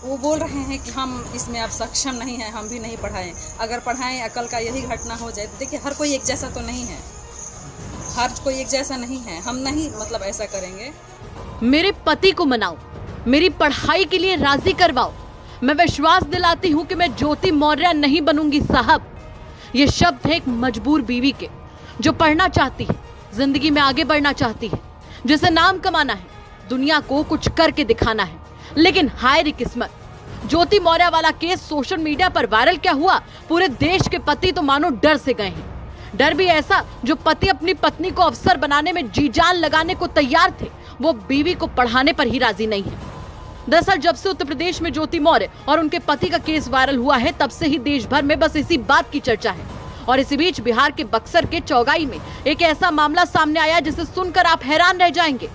वो बोल रहे हैं कि हम इसमें अब सक्षम नहीं हैं, हम भी नहीं पढ़ाएं। अगर पढ़ाएं, कल का यही घटना हो जाए तो देखिए हर कोई एक जैसा तो नहीं है, हर कोई एक जैसा नहीं है। हम नहीं मतलब ऐसा करेंगे। मेरे पति को मनाओ, मेरी पढ़ाई के लिए राजी करवाओ, मैं विश्वास दिलाती हूँ कि मैं ज्योति मौर्य नहीं बनूंगी साहब। ये शब्द है एक मजबूर बीवी के, जो पढ़ना चाहती है, जिंदगी में आगे बढ़ना चाहती है, जिसे नाम कमाना है, दुनिया को कुछ करके दिखाना है। लेकिन हाय रे किस्मत, ज्योति मौर्य वाला केस सोशल मीडिया पर वायरल क्या हुआ, पूरे देश के पति तो मानो डर से गए हैं। डर भी ऐसा, जो पति अपनी पत्नी को अफसर बनाने में जी जान लगाने को तैयार थे, वो बीवी को पढ़ाने पर ही राजी नहीं है। दरअसल जब से उत्तर प्रदेश में ज्योति मौर्य और उनके पति का केस वायरल हुआ है, तब से ही देश भर में बस इसी बात की चर्चा है। और इसी बीच बिहार के बक्सर के चौगाई में एक ऐसा मामला सामने आया जिसे सुनकर आप हैरान रह जाएंगे,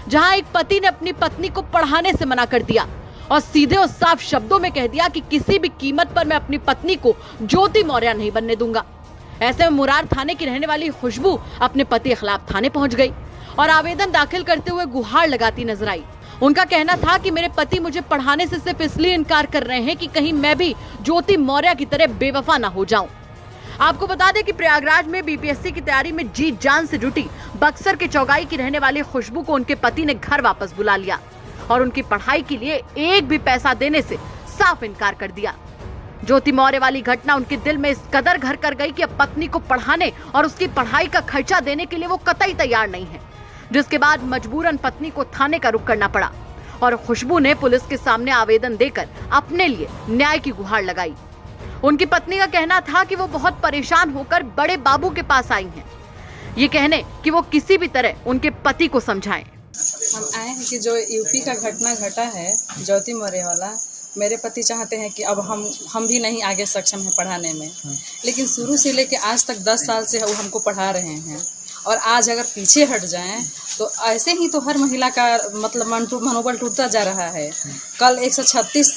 जहां एक पति ने अपनी पत्नी को पढ़ाने से मना कर दिया और सीधे और साफ शब्दों में कह दिया कि किसी भी कीमत पर मैं अपनी पत्नी को ज्योति मौर्य नहीं बनने दूंगा। ऐसे में मुरार थाने की रहने वाली खुशबू अपने पति के खिलाफ थाने पहुंच गई और आवेदन दाखिल करते हुए गुहार लगाती नजर आई। उनका कहना था कि मेरे पति मुझे पढ़ाने से सिर्फ इसलिए इनकार कर रहे हैं कि कहीं मैं भी ज्योति मौर्य की तरह बेवफा ना हो जाऊं। आपको बता दें कि प्रयागराज में बीपीएससी की तैयारी में जी जान से जुटी बक्सर के चौगाई की रहने वाली खुशबू को उनके पति ने घर वापस बुला लिया और उनकी पढ़ाई के लिए एक भी पैसा देने से साफ इनकार कर दिया। ज्योति मौर्य वाली घटना उनके दिल में इस कदर घर कर गई कि अब पत्नी को पढ़ाने और उसकी पढ़ाई का खर्चा देने के लिए वो कतई तैयार नहीं है, जिसके बाद मजबूरन पत्नी को थाने का रुख करना पड़ा और खुशबू ने पुलिस के सामने आवेदन देकर अपने लिए न्याय की गुहार लगाई। उनकी पत्नी का कहना था कि वो बहुत परेशान होकर बड़े बाबू के पास आई हैं, ये कहने कि वो किसी भी तरह उनके पति को समझाएं। हम आए हैं कि जो यूपी का घटना घटा है ज्योति मौर्य वाला, मेरे पति चाहते हैं कि अब हम भी नहीं आगे सक्षम हैं पढ़ाने में, लेकिन शुरू से लेकर आज तक 10 साल से वो हमको पढ़ा रहे हैं और आज अगर पीछे हट जाएं तो ऐसे ही तो हर महिला का मतलब मनोबल टूटता जा रहा है। कल 136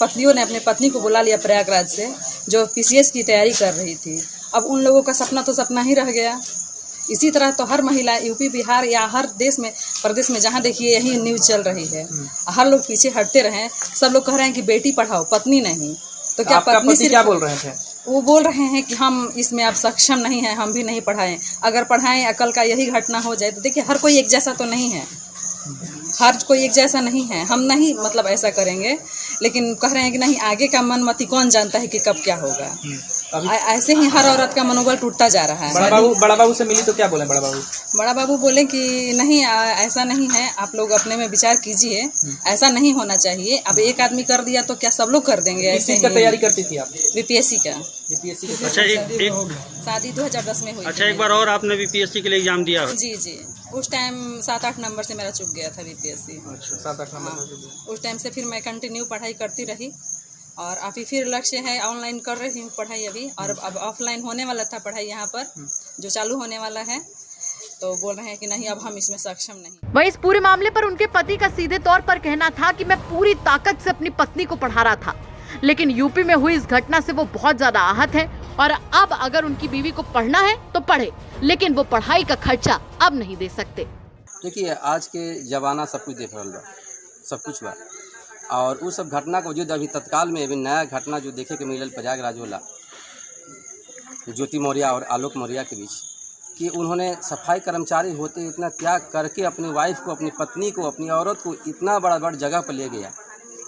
पत्नियों ने अपने पत्नी को बुला लिया प्रयागराज से, जो पीसीएस की तैयारी कर रही थी। अब उन लोगों का सपना तो सपना ही रह गया। इसी तरह तो हर महिला यूपी बिहार या हर देश में प्रदेश में जहाँ देखिए यही न्यूज़ चल रही है। हर लोग पीछे हटते रहें, सब लोग कह रहे हैं कि बेटी पढ़ाओ पत्नी नहीं। तो क्या पत्नी से क्या बोल रहे थे? वो बोल रहे हैं कि हम इसमें अब सक्षम नहीं हैं, हम भी नहीं पढ़ाएं। अगर पढ़ाएं, कल का यही घटना हो जाए तो देखिए हर कोई एक जैसा तो नहीं है, हर कोई एक जैसा नहीं है। हम नहीं मतलब ऐसा करेंगे, लेकिन कह रहे हैं कि नहीं, आगे का मनमति कौन जानता है कि कब क्या होगा। ऐसे ही हर औरत का मनोबल टूटता जा रहा है। बड़ा बाबू से मिली तो क्या बोले बड़ा बाबू? बड़ा बाबू बोले कि नहीं, ऐसा नहीं है, आप लोग अपने में विचार कीजिए, ऐसा नहीं होना चाहिए। अब एक आदमी कर दिया तो क्या सब लोग कर देंगे? ऐसे का तैयारी करती थी आप? बीपीएससी का। अच्छा, एक शादी 2010 में हुई। अच्छा, एक बार और आपने बीपीएससी के लिए एग्जाम दिया? जी जी, उस टाइम 7-8 नंबर से मेरा चूक गया था बीपीएससी। अच्छा, 7-8 नंबर। उस टाइम से फिर मैं कंटिन्यू पढ़ाई करती रही और अभी फिर लक्ष्य है ऑनलाइन कर रही हूँ पढ़ाई अभी, और अब ऑफलाइन होने वाला था पढ़ाई यहाँ पर जो चालू होने वाला है, तो बोल रहे हैं कि नहीं, अब हम इसमें सक्षम नहीं। वहीं इस पूरे मामले पर उनके पति का सीधे तौर पर कहना था कि मैं पूरी ताकत से अपनी पत्नी को पढ़ा रहा था, लेकिन यूपी में हुई इस घटना से वो बहुत ज्यादा आहत है और अब अगर उनकी बीवी को पढ़ना है तो पढ़े, लेकिन वो पढ़ाई का खर्चा अब नहीं दे सकते। देखिए, आज के जमाना सब कुछ देख रहा बा, सब कुछ बा, और उस सब घटना को जो अभी तत्काल में अभी नया घटना जो देखे के मिलल प्रयागराज वाला ज्योति मौर्य और आलोक मौर्य के बीच, कि उन्होंने सफाई कर्मचारी होते इतना त्याग करके अपनी वाइफ को, अपनी पत्नी को, अपनी औरत को इतना बड़ा जगह पर ले गया,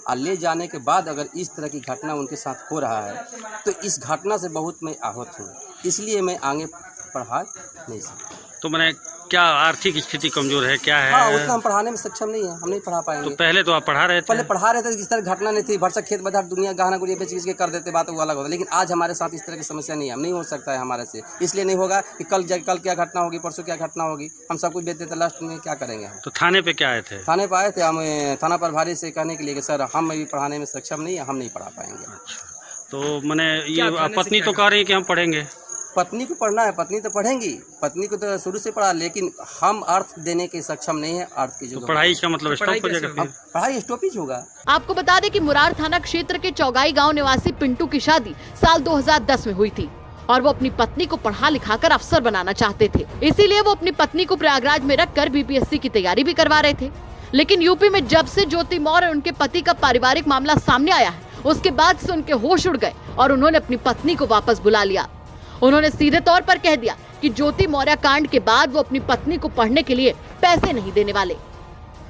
और ले जाने के बाद अगर इस तरह की घटना उनके साथ हो रहा है तो इस घटना से बहुत मैं आहत हूँ, इसलिए मैं आगे पढ़ा नहीं सकता। तो मैंने क्या आर्थिक स्थिति कमजोर है, क्या है? हाँ, उतना हम पढ़ाने में सक्षम नहीं है, हम नहीं पढ़ा पाएंगे। तो पहले तो आप पढ़ा रहे थे? पहले पढ़ा रहे थे, इस तरह घटना नहीं थी, भरसक खेत बधार दुनिया गहना गुड़िया बेच के कर देते, बात वो अलग होता। लेकिन आज हमारे साथ इस तरह की समस्या नहीं है, हम नहीं हो सकता है हमारे से, इसलिए नहीं होगा कि कल क्या घटना होगी, परसों क्या घटना होगी, हम सब कुछ बेच देते, लास्ट में क्या करेंगे हम? तो थाने पे क्या आए थे? थाने पर आए थे हम थाना प्रभारी से कहने के लिए कि सर हम अभी पढ़ाने में सक्षम नहीं है, हम नहीं पढ़ा पाएंगे। तो मैंने ये पत्नी तो कह रही है कि हम पढ़ेंगे। पत्नी को पढ़ना है, पत्नी तो पढ़ेंगी, पत्नी को तो शुरू से पढ़ा, लेकिन हम अर्थ देने के सक्षम नहीं है। अर्थ की जो तो पढ़ाई का मतलब स्टॉप हो जाएगा, पढ़ाई स्टॉपेज होगा। आपको बता दें कि मुरार थाना क्षेत्र के चौगाई गांव निवासी पिंटू की शादी साल 2010 में हुई थी और वो अपनी पत्नी को पढ़ा लिखाकर अफसर बनाना चाहते थे, इसीलिए वो अपनी पत्नी को प्रयागराज में रखकर बीपीएससी की तैयारी भी करवा रहे थे। लेकिन यूपी में जब से ज्योति मौर्य और उनके पति का पारिवारिक मामला सामने आया है, उसके बाद से उनके होश उड़ गए और उन्होंने अपनी पत्नी को वापस बुला लिया। उन्होंने सीधे तौर पर कह दिया कि ज्योति मौर्य कांड के बाद वो अपनी पत्नी को पढ़ने के लिए पैसे नहीं देने वाले।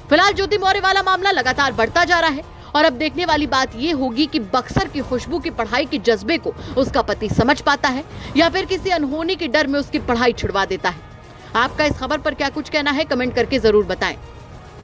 फिलहाल ज्योति मौर्य वाला मामला लगातार बढ़ता जा रहा है और अब देखने वाली बात ये होगी कि बक्सर की खुशबू की पढ़ाई के जज्बे को उसका पति समझ पाता है या फिर किसी अनहोनी के डर में उसकी पढ़ाई छुड़वा देता है। आपका इस खबर पर क्या कुछ कहना है, कमेंट करके जरूर बताएं।